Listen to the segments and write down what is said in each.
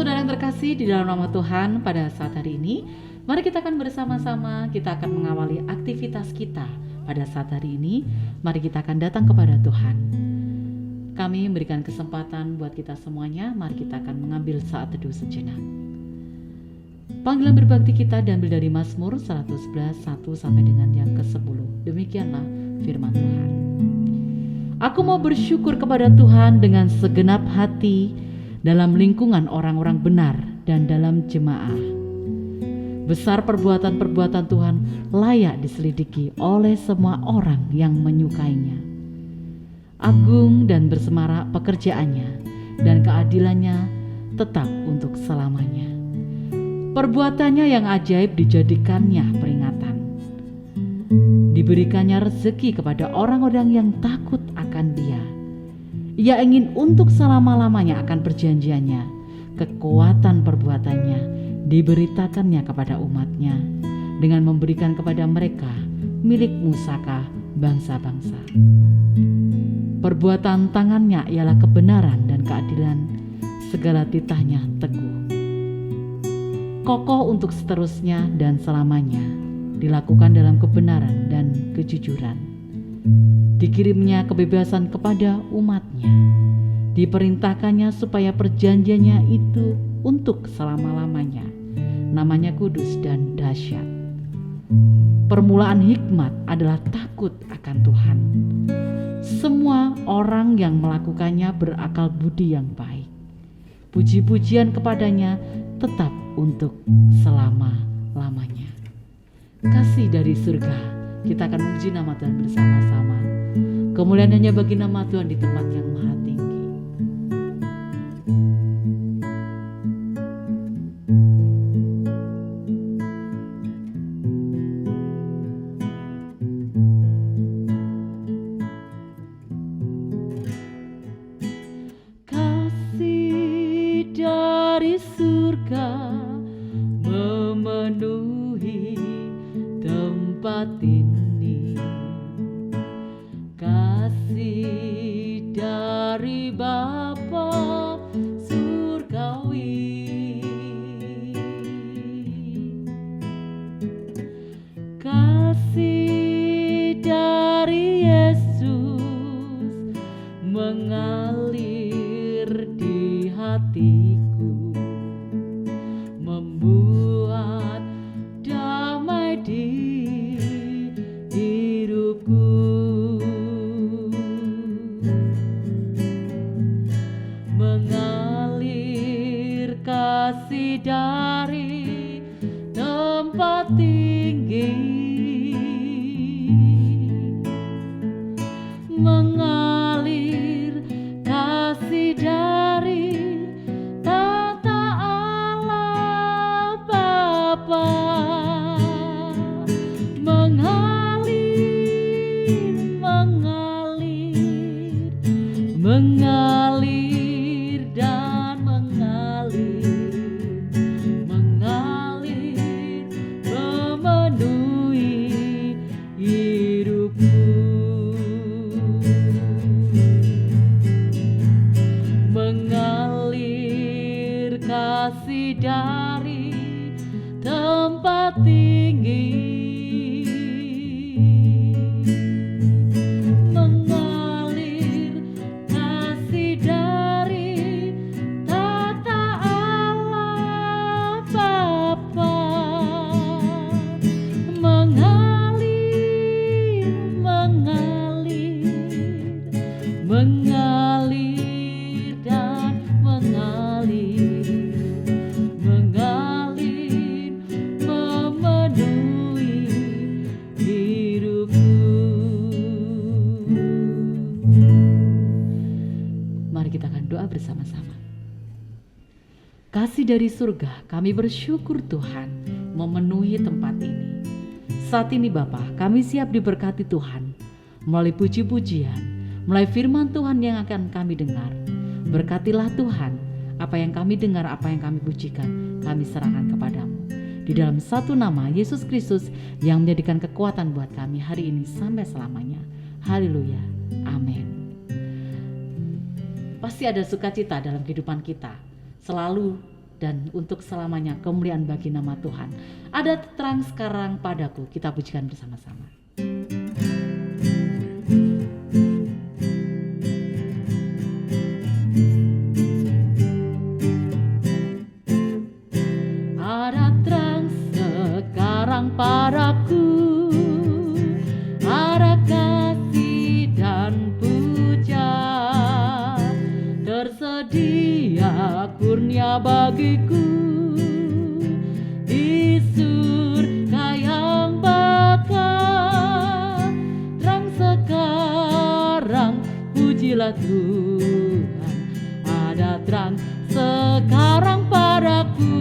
Saudara yang terkasih di dalam nama Tuhan, pada saat hari ini mari kita akan bersama-sama, kita akan mengawali aktivitas kita. Pada saat hari ini mari kita akan datang kepada Tuhan. Kami memberikan kesempatan buat kita semuanya. Mari kita akan mengambil saat teduh sejenak. Panggilan berbakti kita diambil dari Mazmur 111 1 sampai dengan yang ke-10. Demikianlah firman Tuhan. Aku mau bersyukur kepada Tuhan dengan segenap hati dalam lingkungan orang-orang benar dan dalam jemaah. Besar perbuatan-perbuatan Tuhan layak diselidiki oleh semua orang yang menyukainya. Agung dan bersemarak pekerjaannya dan keadilannya tetap untuk selamanya. Perbuatannya yang ajaib dijadikannya peringatan. Diberikannya rezeki kepada orang-orang yang takut akan Dia. Ia ingin untuk selama-lamanya akan perjanjiannya. Kekuatan perbuatannya diberitakannya kepada umatnya dengan memberikan kepada mereka milik musaka bangsa-bangsa. Perbuatan tangannya ialah kebenaran dan keadilan, segala titahnya teguh. Kokoh untuk seterusnya dan selamanya, dilakukan dalam kebenaran dan kejujuran. Dikirimnya kebebasan kepada umatnya, diperintahkannya supaya perjanjiannya itu untuk selama-lamanya. Namanya kudus dan dahsyat. Permulaan hikmat adalah takut akan Tuhan. Semua orang yang melakukannya berakal budi yang baik. Puji-pujian kepadanya tetap untuk selama-lamanya. Kasih dari surga, kita akan memuji nama Tuhan bersama-sama. Kemuliaan hanya bagi nama Tuhan di tempat yang maha tinggi. Kasih dari surga memenuhi tempat ini. Kasih dari Bapa surgawi. Kasih dari Yesus mengalir di hatiku, membuat damai di hidupku. Mengalir kasih dari tempat tinggi, mengalir kasih dari tata Allah Bapa, mengalir dan mengalir memenuhi hidupku. Mengalir kasih dari tempat tinggi, mengalir dan mengalir memenuhi hidupku. Mari kita akan doa bersama-sama. Kasih dari surga, kami bersyukur Tuhan memenuhi tempat ini. Saat ini Bapa, kami siap diberkati Tuhan melalui puji-pujian, melalui firman Tuhan yang akan kami dengar. Berkatilah Tuhan, apa yang kami dengar, apa yang kami pujikan, kami serahkan kepadamu. Di dalam satu nama Yesus Kristus yang menjadikan kekuatan buat kami hari ini sampai selamanya. Haleluya, amin. Pasti ada sukacita dalam kehidupan kita. Selalu dan untuk selamanya kemuliaan bagi nama Tuhan. Ada terang sekarang padaku, kita pujikan bersama-sama. Ada terang sekarang padaku, ada kasih dan puja, tersedia kurnia bagiku di surga yang bakal. Terang sekarang, pujilah Tuhan, ada terang sekarang padaku,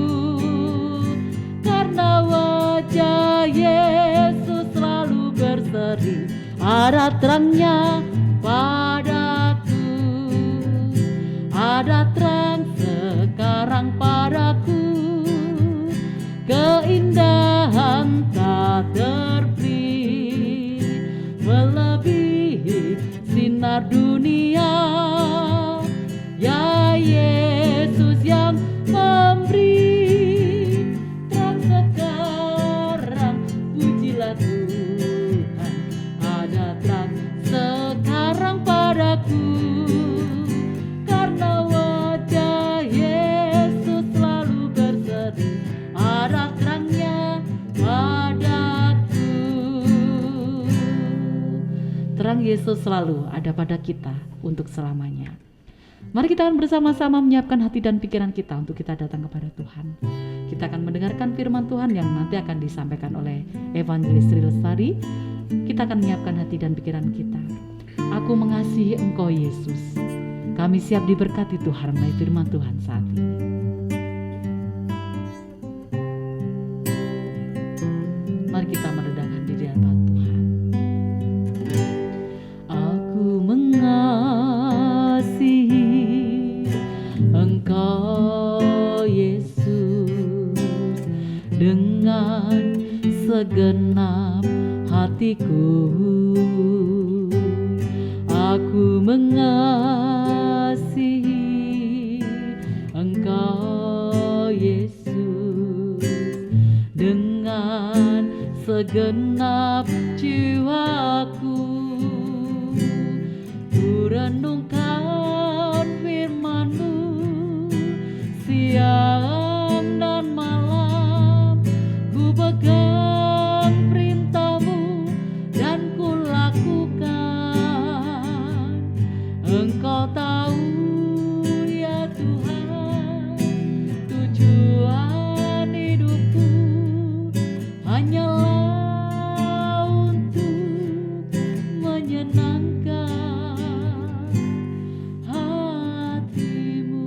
karena wajah Yesus selalu berseri, ada terangnya padaku. Ada terang sekarang padaku, keindahan tak terbeli, melebihi sinar dunia. Ya Yesus yang memberi terang sekarang, pujilah Tuhan, ada terang sekarang padaku, karena wajah Yesus selalu berseri, ada terangnya padaku. Terang Yesus selalu ada pada kita untuk selamanya. Mari kita akan bersama-sama menyiapkan hati dan pikiran kita untuk kita datang kepada Tuhan. Kita akan mendengarkan firman Tuhan yang nanti akan disampaikan oleh Evangelis Sri Lestari. Kita akan menyiapkan hati dan pikiran kita. Aku mengasihi Engkau Yesus. Kami siap diberkati Tuhan melalui firman Tuhan saat ini. Mari kita merendahkan diri hadapan Tuhan. Aku mengasihi Engkau Yesus dengan segenap hatiku. Aku mengasihi Engkau Yesus dengan segenap jiwaku. Ku renungkan firman-Mu siang dan malam, ku pegang perintah-Mu dan ku lakukan. Engkau tahu ya Tuhan, tujuan hidupku hanyalah untuk menyenangkan hati-Mu.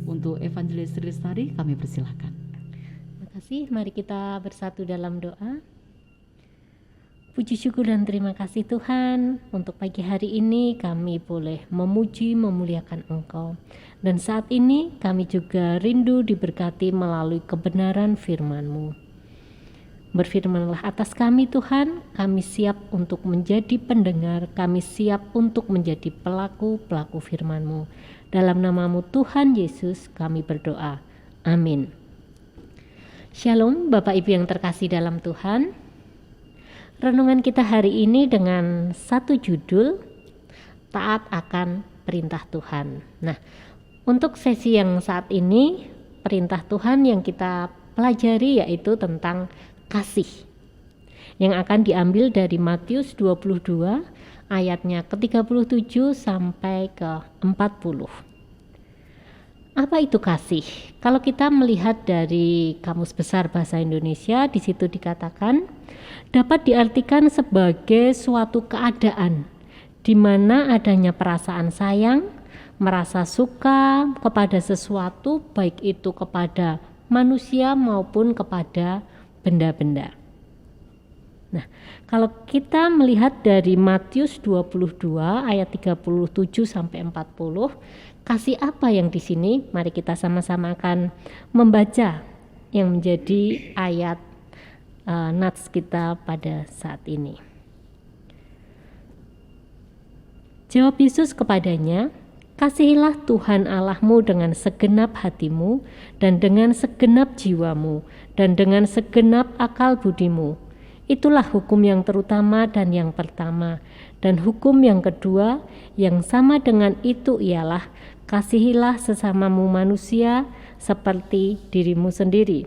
Untuk Evangelis Sri Lestari kami persilahkan. Terima kasih, mari kita bersatu dalam doa. Puji syukur dan terima kasih Tuhan, untuk pagi hari ini kami boleh memuji memuliakan Engkau. Dan saat ini kami juga rindu diberkati melalui kebenaran firman-Mu. Berfirmanlah atas kami Tuhan, kami siap untuk menjadi pendengar, kami siap untuk menjadi pelaku-pelaku firman-Mu. Dalam nama-Mu Tuhan Yesus kami berdoa. Amin. Shalom Bapak Ibu yang terkasih dalam Tuhan. Renungan kita hari ini dengan satu judul, taat akan perintah Tuhan. Nah, untuk sesi yang saat ini, perintah Tuhan yang kita pelajari yaitu tentang kasih, yang akan diambil dari Matius 22 ayatnya ke-37 sampai ke-40. Apa itu kasih? Kalau kita melihat dari Kamus Besar Bahasa Indonesia, di situ dikatakan dapat diartikan sebagai suatu keadaan di mana adanya perasaan sayang, merasa suka kepada sesuatu, baik itu kepada manusia maupun kepada benda-benda. Nah, kalau kita melihat dari Matius 22 ayat 37 sampai 40, kasih apa yang di sini? Mari kita sama-sama akan membaca yang menjadi ayat nats kita pada saat ini. Jawab Yesus kepadanya, Kasihilah Tuhan Allahmu dengan segenap hatimu dan dengan segenap jiwamu dan dengan segenap akal budimu. Itulah hukum yang terutama dan yang pertama. Dan hukum yang kedua yang sama dengan itu ialah kasihilah sesamamu manusia seperti dirimu sendiri.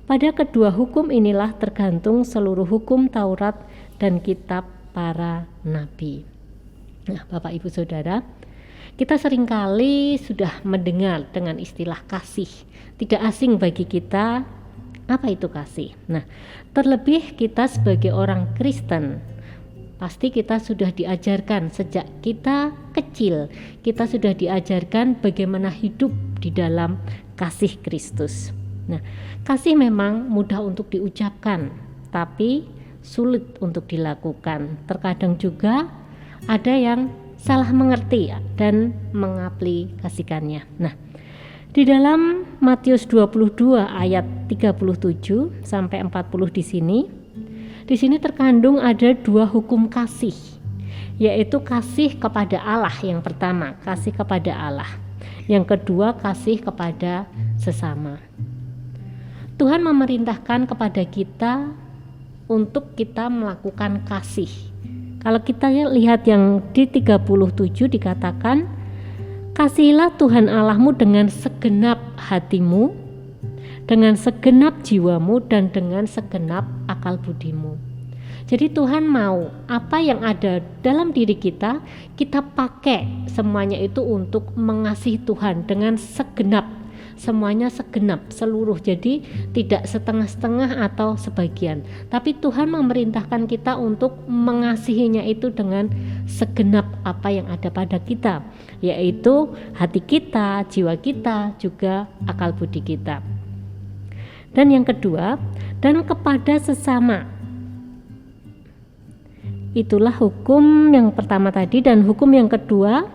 Pada kedua hukum inilah tergantung seluruh hukum Taurat dan kitab para nabi. Nah, Bapak Ibu Saudara, kita seringkali sudah mendengar dengan istilah kasih. Tidak asing bagi kita apa itu kasih. Nah, terlebih kita sebagai orang Kristen, pasti kita sudah diajarkan sejak kita kecil. Kita sudah diajarkan bagaimana hidup di dalam kasih Kristus. Nah, kasih memang mudah untuk diucapkan, tapi sulit untuk dilakukan. Terkadang juga ada yang salah mengerti dan mengaplikasikannya. Nah, di dalam Matius 22 ayat 37 sampai 40 di sini terkandung ada dua hukum kasih, yaitu kasih kepada Allah yang pertama, kasih kepada Allah. Yang kedua, kasih kepada sesama. Tuhan memerintahkan kepada kita untuk kita melakukan kasih. Kalau kita lihat yang di 37 dikatakan, kasihilah Tuhan Allahmu dengan segenap hatimu, dengan segenap jiwamu, dan dengan segenap akal budimu. Jadi Tuhan mau apa yang ada dalam diri kita pakai semuanya itu untuk mengasihi Tuhan dengan segenap, semuanya segenap, seluruh. Jadi tidak setengah-setengah atau sebagian, tapi Tuhan memerintahkan kita untuk mengasihinya itu dengan segenap apa yang ada pada kita, yaitu hati kita, jiwa kita, juga akal budi kita. Dan yang kedua, dan kepada sesama. Itulah hukum yang pertama tadi, dan hukum yang kedua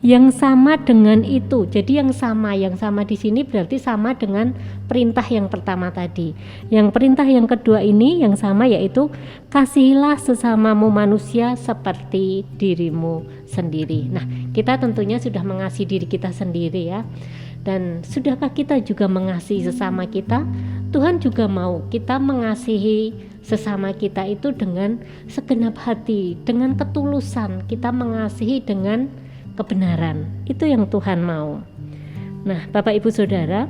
yang sama dengan itu. Jadi yang sama di sini berarti sama dengan perintah yang pertama tadi. Yang perintah yang kedua ini yang sama, yaitu kasihilah sesamamu manusia seperti dirimu sendiri. Nah, kita tentunya sudah mengasihi diri kita sendiri ya. Dan sudahkah kita juga mengasihi sesama kita? Tuhan juga mau kita mengasihi sesama kita itu dengan segenap hati, dengan ketulusan. Kita mengasihi dengan kebenaran. Itu yang Tuhan mau. Nah, Bapak Ibu Saudara,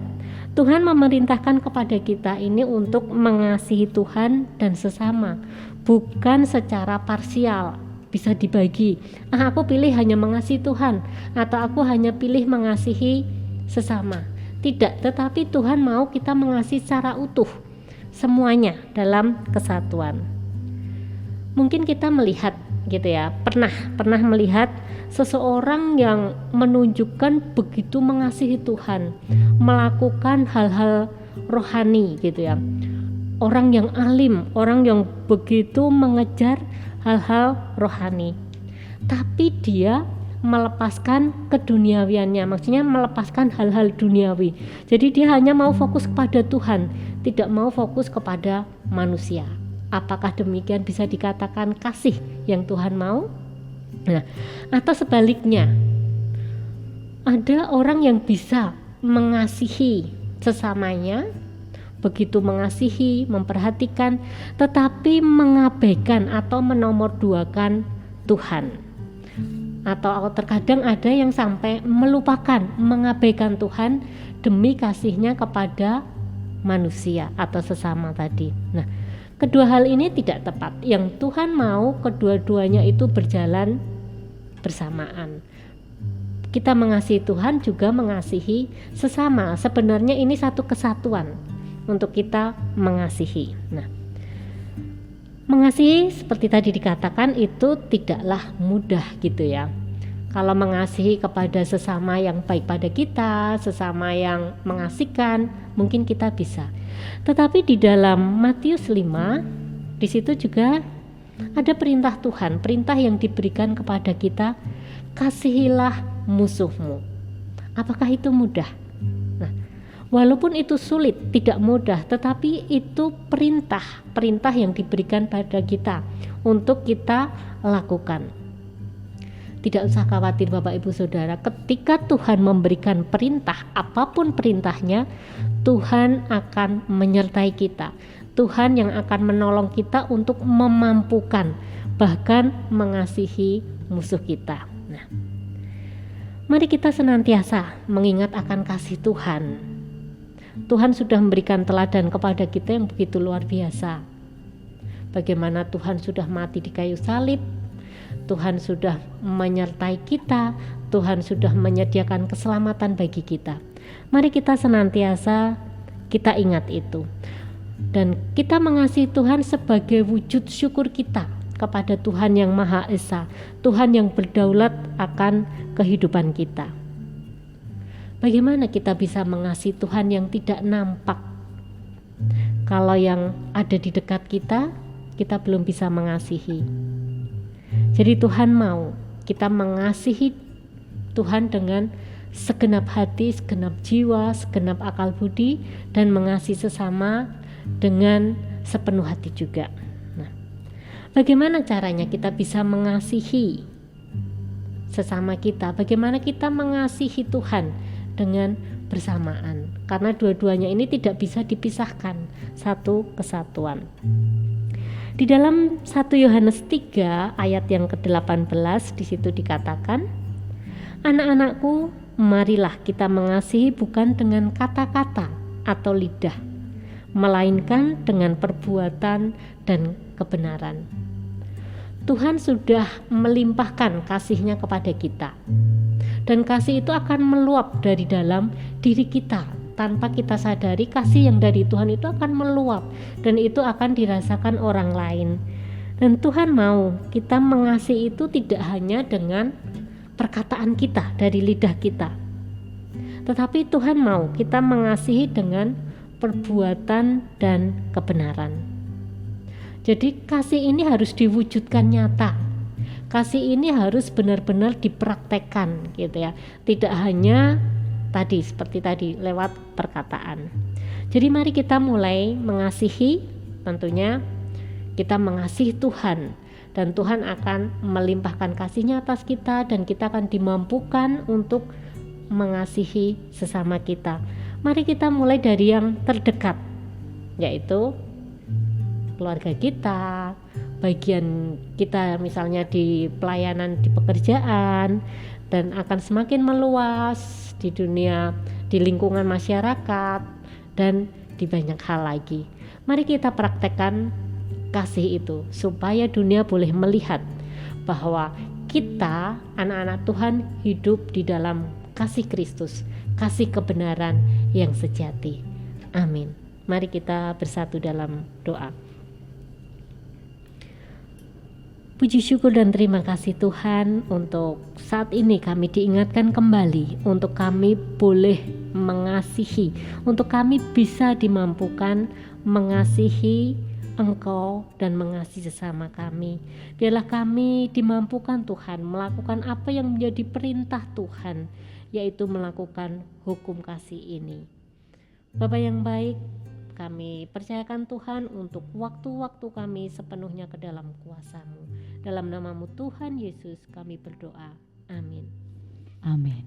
Tuhan memerintahkan kepada kita ini untuk mengasihi Tuhan dan sesama, bukan secara parsial, bisa dibagi. Aku pilih hanya mengasihi Tuhan, atau aku hanya pilih mengasihi sesama. Tidak, tetapi Tuhan mau kita mengasihi secara utuh, semuanya dalam kesatuan. Mungkin kita melihat gitu ya, pernah melihat seseorang yang menunjukkan begitu mengasihi Tuhan, melakukan hal-hal rohani gitu ya. Orang yang alim, orang yang begitu mengejar hal-hal rohani, tapi dia melepaskan keduniawiannya, maksudnya melepaskan hal-hal duniawi. Jadi dia hanya mau fokus kepada Tuhan, tidak mau fokus kepada manusia. Apakah demikian bisa dikatakan kasih yang Tuhan mau? Nah, atau sebaliknya, ada orang yang bisa mengasihi sesamanya, begitu mengasihi, memperhatikan, tetapi mengabaikan atau menomorduakan Tuhan. Atau terkadang ada yang sampai melupakan, mengabaikan Tuhan demi kasihnya kepada manusia atau sesama tadi. Nah, kedua hal ini tidak tepat. Yang Tuhan mau kedua-duanya itu berjalan bersamaan. Kita mengasihi Tuhan juga mengasihi sesama. Sebenarnya ini satu kesatuan untuk kita mengasihi. Nah, mengasihi seperti tadi dikatakan itu tidaklah mudah gitu ya. Kalau mengasihi kepada sesama yang baik pada kita, sesama yang mengasihkan, mungkin kita bisa. Tetapi di dalam Matius 5, di situ juga ada perintah Tuhan, perintah yang diberikan kepada kita, kasihilah musuhmu. Apakah itu mudah? Nah, walaupun itu sulit, tidak mudah, tetapi itu perintah yang diberikan pada kita untuk kita lakukan. Tidak usah khawatir Bapak Ibu Saudara, ketika Tuhan memberikan perintah, apapun perintahnya, Tuhan akan menyertai kita. Tuhan yang akan menolong kita untuk memampukan, bahkan mengasihi musuh kita. Nah, mari kita senantiasa mengingat akan kasih Tuhan. Tuhan sudah memberikan teladan kepada kita yang begitu luar biasa. Bagaimana Tuhan sudah mati di kayu salib, Tuhan sudah menyertai kita, Tuhan sudah menyediakan keselamatan bagi kita. Mari kita senantiasa kita ingat itu. Dan kita mengasihi Tuhan sebagai wujud syukur kita kepada Tuhan yang Maha Esa, Tuhan yang berdaulat akan kehidupan kita. Bagaimana kita bisa mengasihi Tuhan yang tidak nampak? Kalau yang ada di dekat kita, kita belum bisa mengasihi. Jadi Tuhan mau kita mengasihi Tuhan dengan segenap hati, segenap jiwa, segenap akal budi, dan mengasihi sesama dengan sepenuh hati juga. Nah, bagaimana caranya kita bisa mengasihi sesama kita? Bagaimana kita mengasihi Tuhan dengan bersamaan? Karena dua-duanya ini tidak bisa dipisahkan, satu kesatuan. Di dalam 1 Yohanes 3 ayat yang ke-18 di situ dikatakan, anak-anakku, marilah kita mengasihi bukan dengan kata-kata atau lidah, melainkan dengan perbuatan dan kebenaran. Tuhan sudah melimpahkan kasih-Nya kepada kita, dan kasih itu akan meluap dari dalam diri kita. Tanpa kita sadari, kasih yang dari Tuhan itu akan meluap, dan itu akan dirasakan orang lain. Dan Tuhan mau kita mengasihi itu tidak hanya dengan perkataan kita, dari lidah kita, tetapi Tuhan mau kita mengasihi dengan perbuatan dan kebenaran. Jadi kasih ini harus diwujudkan nyata. Kasih ini harus benar-benar dipraktekkan gitu ya. Tidak hanya tadi seperti tadi lewat perkataan. Jadi mari kita mulai mengasihi, tentunya kita mengasihi Tuhan, dan Tuhan akan melimpahkan kasih-Nya atas kita, dan kita akan dimampukan untuk mengasihi sesama kita. Mari kita mulai dari yang terdekat, yaitu keluarga kita, bagian kita misalnya di pelayanan di pekerjaan, dan akan semakin meluas di dunia, di lingkungan masyarakat, dan di banyak hal lagi. Mari kita praktekkan kasih itu supaya dunia boleh melihat bahwa kita anak-anak Tuhan hidup di dalam kasih Kristus, kasih kebenaran yang sejati. Amin. Mari kita bersatu dalam doa. Puji syukur dan terima kasih Tuhan, untuk saat ini kami diingatkan kembali untuk kami boleh mengasihi, untuk kami bisa dimampukan mengasihi Engkau dan mengasihi sesama kami. Biarlah kami dimampukan Tuhan melakukan apa yang menjadi perintah Tuhan, yaitu melakukan hukum kasih ini. Bapa yang baik, kami percayakan Tuhan untuk waktu-waktu kami sepenuhnya ke dalam kuasa-Mu. Dalam nama-Mu Tuhan Yesus kami berdoa. Amin. Amin.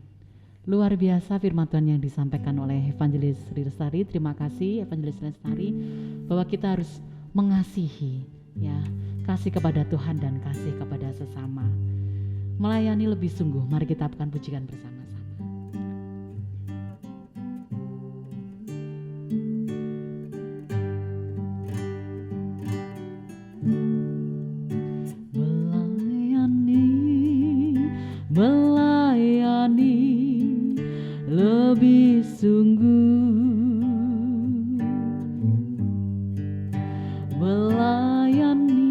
Luar biasa firman Tuhan yang disampaikan oleh Evangelis Lestari. Terima kasih Evangelis Lestari, bahwa kita harus mengasihi, ya, kasih kepada Tuhan dan kasih kepada sesama. Melayani lebih sungguh. Mari kita akan pujikan bersama-sama. Melayani lebih sungguh, melayani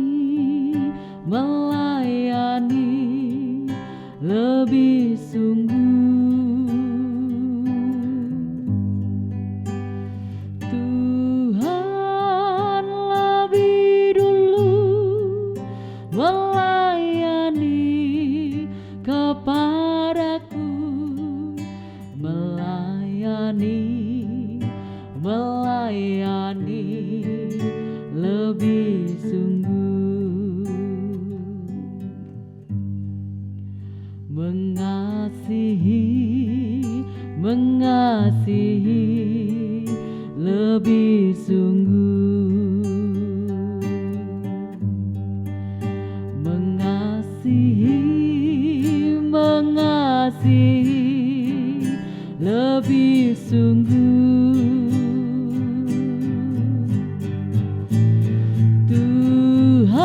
lebih sungguh. Tuhan lebih dulu melayani kepadaku, melayani lebih sungguh. mengasihi lebih sungguh, mengasihi lebih sungguh. Tuhan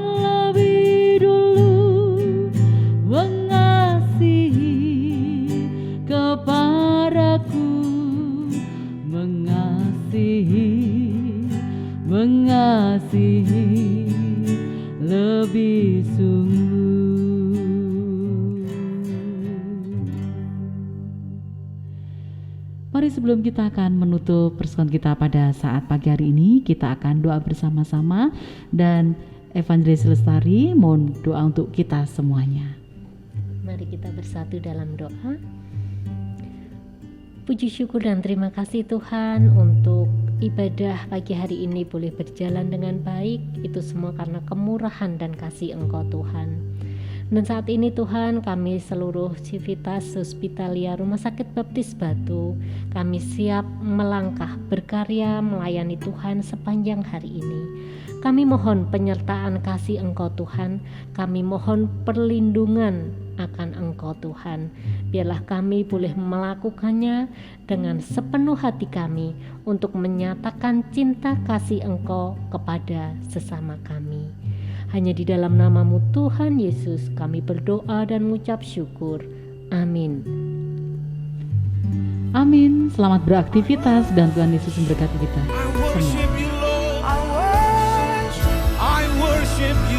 lebih dulu mengasihi kepadaku, mengasihi lebih sungguh. Mari sebelum kita akan menutup persekutuan kita pada saat pagi hari ini, kita akan doa bersama-sama, dan Evangelis Lestari mohon doa untuk kita semuanya. Mari kita bersatu dalam doa. Puji syukur dan terima kasih Tuhan untuk ibadah pagi hari ini boleh berjalan dengan baik. Itu semua karena kemurahan dan kasih Engkau Tuhan. Dan saat ini Tuhan, kami seluruh Civitas Hospitalia Rumah Sakit Baptis Batu, kami siap melangkah berkarya melayani Tuhan sepanjang hari ini. Kami mohon penyertaan kasih Engkau Tuhan, kami mohon perlindungan akan Engkau Tuhan. Biarlah kami boleh melakukannya dengan sepenuh hati kami untuk menyatakan cinta kasih Engkau kepada sesama kami. Hanya di dalam nama-Mu Tuhan Yesus kami berdoa dan mengucap syukur. Amin. Amin. Selamat beraktivitas dan Tuhan Yesus memberkati kita semua. I worship you.